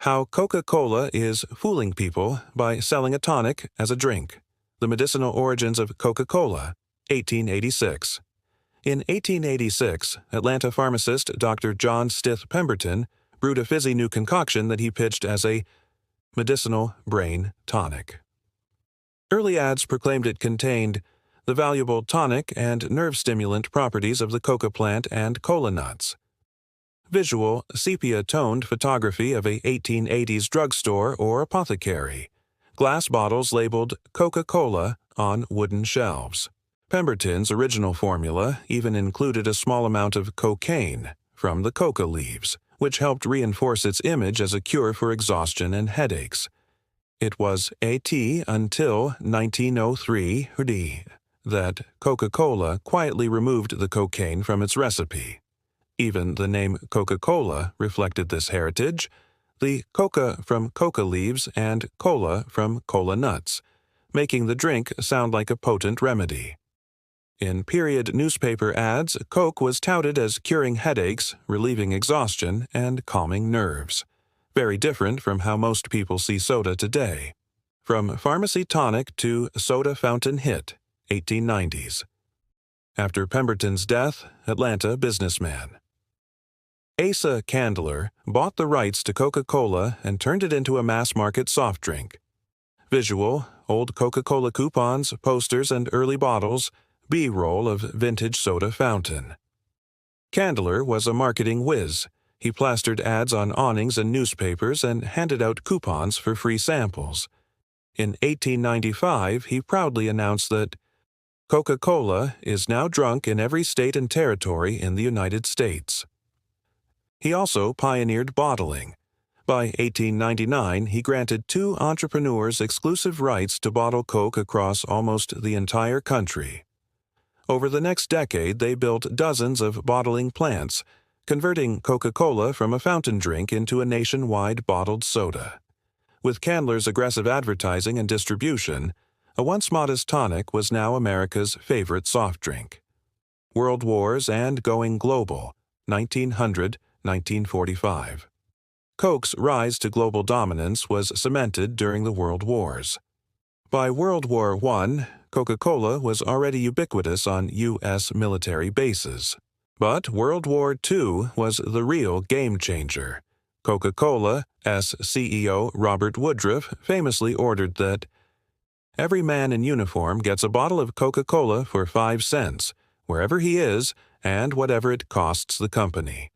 How Coca-Cola is fooling people by selling a tonic as a drink. The medicinal origins of Coca-Cola, 1886. In 1886, Atlanta pharmacist Dr. John Stith Pemberton brewed a fizzy new concoction that he pitched as a medicinal brain tonic. Early ads proclaimed it contained the valuable tonic and nerve stimulant properties of the coca plant and cola nuts. Visual, sepia-toned photography of a 1880s drugstore or apothecary. Glass bottles labeled Coca-Cola on wooden shelves. Pemberton's original formula even included a small amount of cocaine from the coca leaves, which helped reinforce its image as a cure for exhaustion and headaches. It was until 1903 that Coca-Cola quietly removed the cocaine from its recipe. Even the name Coca-Cola reflected this heritage, the coca from coca leaves and cola from cola nuts, making the drink sound like a potent remedy. In period newspaper ads, Coke was touted as curing headaches, relieving exhaustion, and calming nerves. Very different from how most people see soda today. From pharmacy tonic to soda fountain hit, 1890s. After Pemberton's death, Atlanta businessman. Asa Candler bought the rights to Coca-Cola and turned it into a mass-market soft drink. Visual, old Coca-Cola coupons, posters, and early bottles, B-roll of vintage soda fountain. Candler was a marketing whiz. He plastered ads on awnings and newspapers and handed out coupons for free samples. In 1895, he proudly announced that Coca-Cola is now drunk in every state and territory in the United States. He also pioneered bottling. By 1899, he granted 2 entrepreneurs exclusive rights to bottle Coke across almost the entire country. Over the next decade, they built dozens of bottling plants, converting Coca-Cola from a fountain drink into a nationwide bottled soda. With Candler's aggressive advertising and distribution, a once modest tonic was now America's favorite soft drink. World Wars and going global, 1900–1945. Coke's rise to global dominance was cemented during the World Wars. By World War I, Coca-Cola was already ubiquitous on U.S. military bases. But World War II was the real game-changer. Coca-Cola's CEO Robert Woodruff famously ordered that every man in uniform gets a bottle of Coca-Cola for 5 cents, wherever he is, and whatever it costs the company.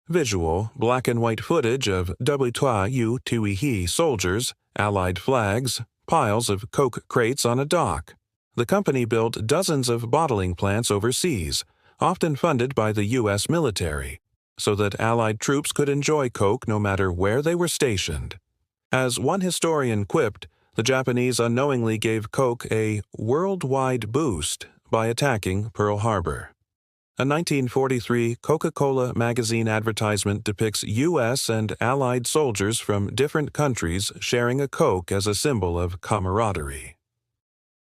Visual, black-and-white footage of WTUE soldiers, Allied flags, piles of Coke crates on a dock. The company built dozens of bottling plants overseas, often funded by the U.S. military, so that Allied troops could enjoy Coke no matter where they were stationed. As one historian quipped, the Japanese unknowingly gave Coke a worldwide boost by attacking Pearl Harbor. A 1943 Coca-Cola magazine advertisement depicts U.S. and Allied soldiers from different countries sharing a Coke as a symbol of camaraderie.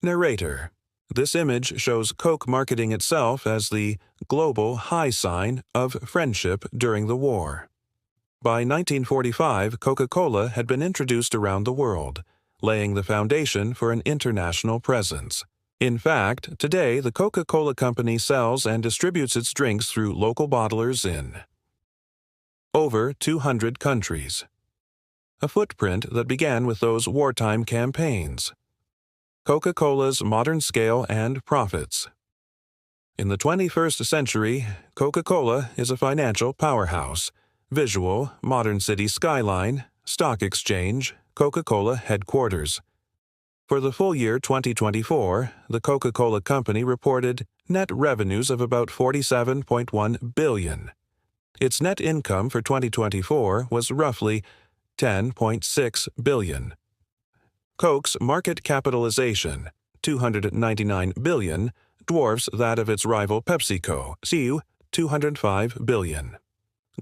Narrator. This image shows Coke marketing itself as the global high sign of friendship during the war. By 1945, Coca-Cola had been introduced around the world, laying the foundation for an international presence. In fact, today the Coca-Cola Company sells and distributes its drinks through local bottlers in over 200 countries. A footprint that began with those wartime campaigns. Coca-Cola's modern scale and profits. In the 21st century, Coca-Cola is a financial powerhouse. Visual, modern city skyline, stock exchange, Coca-Cola headquarters. For the full year 2024, the Coca-Cola Company reported net revenues of about $47.1 billion. Its net income for 2024 was roughly $10.6 billion. Coke's market capitalization, $299 billion, dwarfs that of its rival PepsiCo, $205 billion.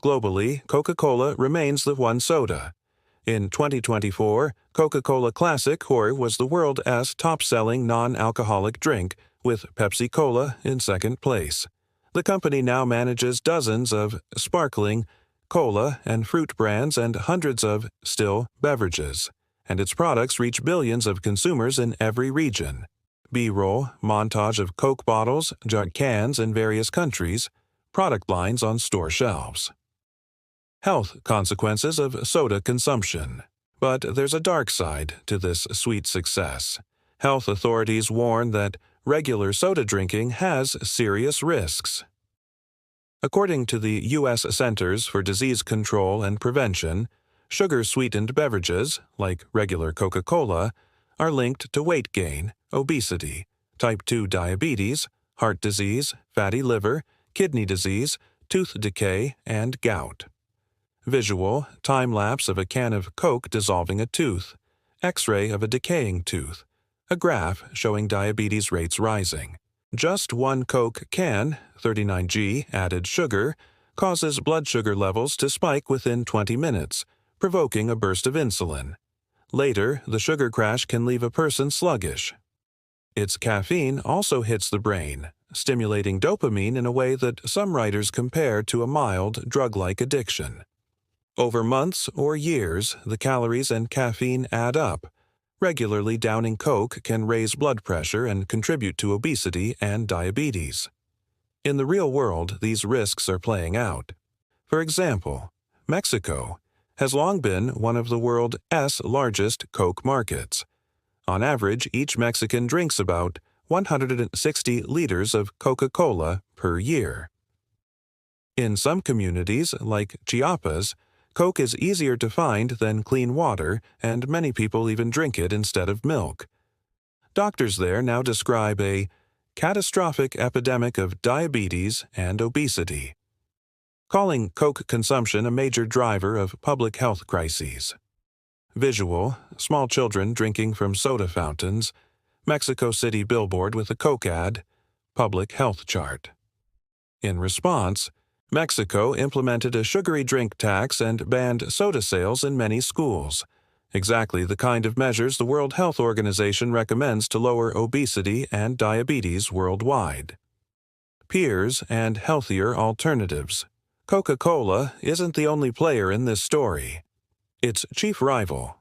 Globally, Coca-Cola remains the one soda. In 2024, Coca-Cola Classic was the world's top-selling non-alcoholic drink, with Pepsi Cola in second place. The company now manages dozens of sparkling Coca-Cola and fruit brands and hundreds of still beverages, and its products reach billions of consumers in every region. B-roll, montage of Coke bottles, jug cans in various countries, product lines on store shelves. Health consequences of soda consumption. But there's a dark side to this sweet success. Health authorities warn that regular soda drinking has serious risks. According to the U.S. Centers for Disease Control and Prevention, sugar-sweetened beverages, like regular Coca-Cola, are linked to weight gain, obesity, type 2 diabetes, heart disease, fatty liver, kidney disease, tooth decay, and gout. Visual, time-lapse of a can of Coke dissolving a tooth, X-ray of a decaying tooth, a graph showing diabetes rates rising. Just one Coke can, 39g added sugar, causes blood sugar levels to spike within 20 minutes, provoking a burst of insulin. Later, the sugar crash can leave a person sluggish. Its caffeine also hits the brain, stimulating dopamine in a way that some writers compare to a mild, drug-like addiction. Over months or years, the calories and caffeine add up. Regularly downing Coke can raise blood pressure and contribute to obesity and diabetes. In the real world, these risks are playing out. For example, Mexico has long been one of the world's largest Coke markets. On average, each Mexican drinks about 160 liters of Coca-Cola per year. In some communities, like Chiapas, Coke is easier to find than clean water, and many people even drink it instead of milk. Doctors there now describe a catastrophic epidemic of diabetes and obesity, calling Coke consumption a major driver of public health crises. Visual, small children drinking from soda fountains, Mexico City billboard with a Coke ad, public health chart. In response, Mexico implemented a sugary drink tax and banned soda sales in many schools, exactly the kind of measures the World Health Organization recommends to lower obesity and diabetes worldwide. Peers and healthier alternatives. Coca-Cola isn't the only player in this story. Its chief rival,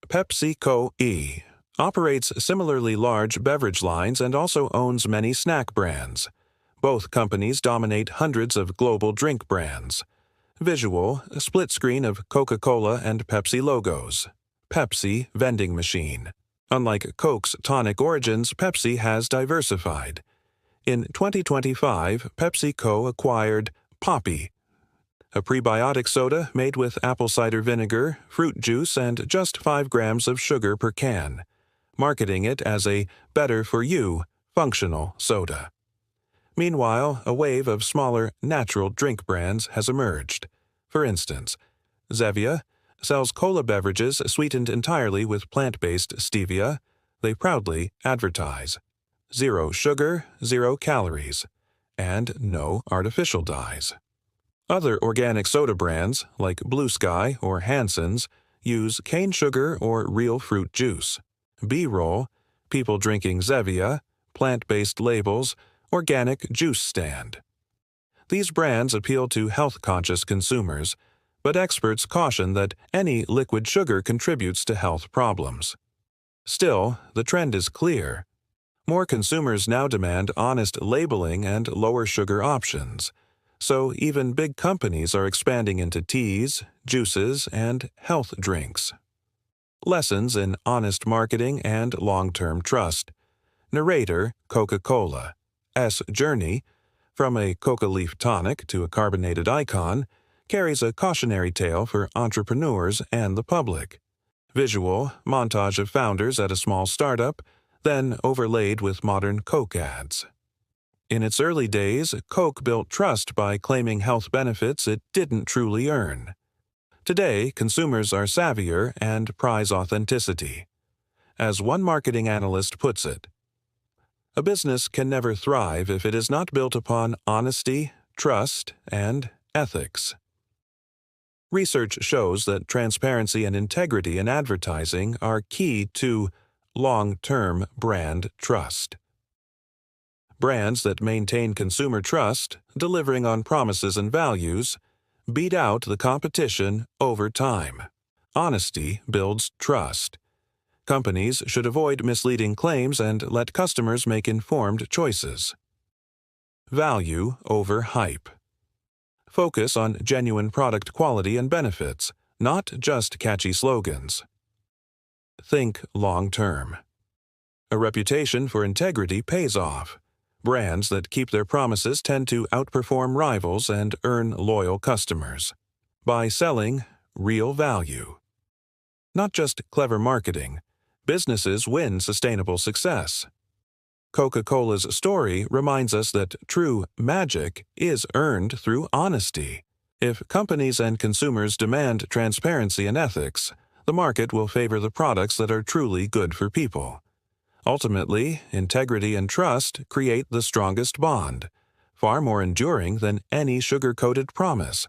PepsiCo, operates similarly large beverage lines and also owns many snack brands. Both companies dominate hundreds of global drink brands. Visual, a split screen of Coca-Cola and Pepsi logos. Pepsi vending machine. Unlike Coke's Tonic origins, Pepsi has diversified. In 2025, PepsiCo acquired Poppi, a prebiotic soda made with apple cider vinegar, fruit juice, and just 5 grams of sugar per can, marketing it as a better-for-you, functional soda. Meanwhile, a wave of smaller, natural drink brands has emerged. For instance, Zevia sells cola beverages sweetened entirely with plant-based stevia. They proudly advertise 0 sugar, 0 calories, and no artificial dyes. Other organic soda brands, like Blue Sky or Hansen's, use cane sugar or real fruit juice. B-roll, people drinking Zevia, plant-based labels, organic juice stand. These brands appeal to health-conscious consumers, but experts caution that any liquid sugar contributes to health problems. Still, the trend is clear. More consumers now demand honest labeling and lower sugar options, so even big companies are expanding into teas, juices, and health drinks. Lessons in honest marketing and long-term trust. Narrator, Coca-Cola. Journey, from a coca leaf tonic to a carbonated icon, carries a cautionary tale for entrepreneurs and the public. Visual, montage of founders at a small startup, then overlaid with modern Coke ads. In its early days, Coke built trust by claiming health benefits it didn't truly earn. Today, consumers are savvier and prize authenticity. As one marketing analyst puts it, a business can never thrive if it is not built upon honesty, trust, and ethics. Research shows that transparency and integrity in advertising are key to long-term brand trust. Brands that maintain consumer trust, delivering on promises and values, Beat out the competition over time. Honesty builds trust. Companies should avoid misleading claims and let customers make informed choices. Value over hype. Focus on genuine product quality and benefits, not just catchy slogans. Think long-term. A reputation for integrity pays off. Brands that keep their promises tend to outperform rivals and earn loyal customers. By selling real value. Not just clever marketing, businesses win sustainable success. Coca-Cola's story reminds us that true magic is earned through honesty. If companies and consumers demand transparency and ethics, the market will favor the products that are truly good for people. Ultimately, integrity and trust create the strongest bond, far more enduring than any sugar-coated promise,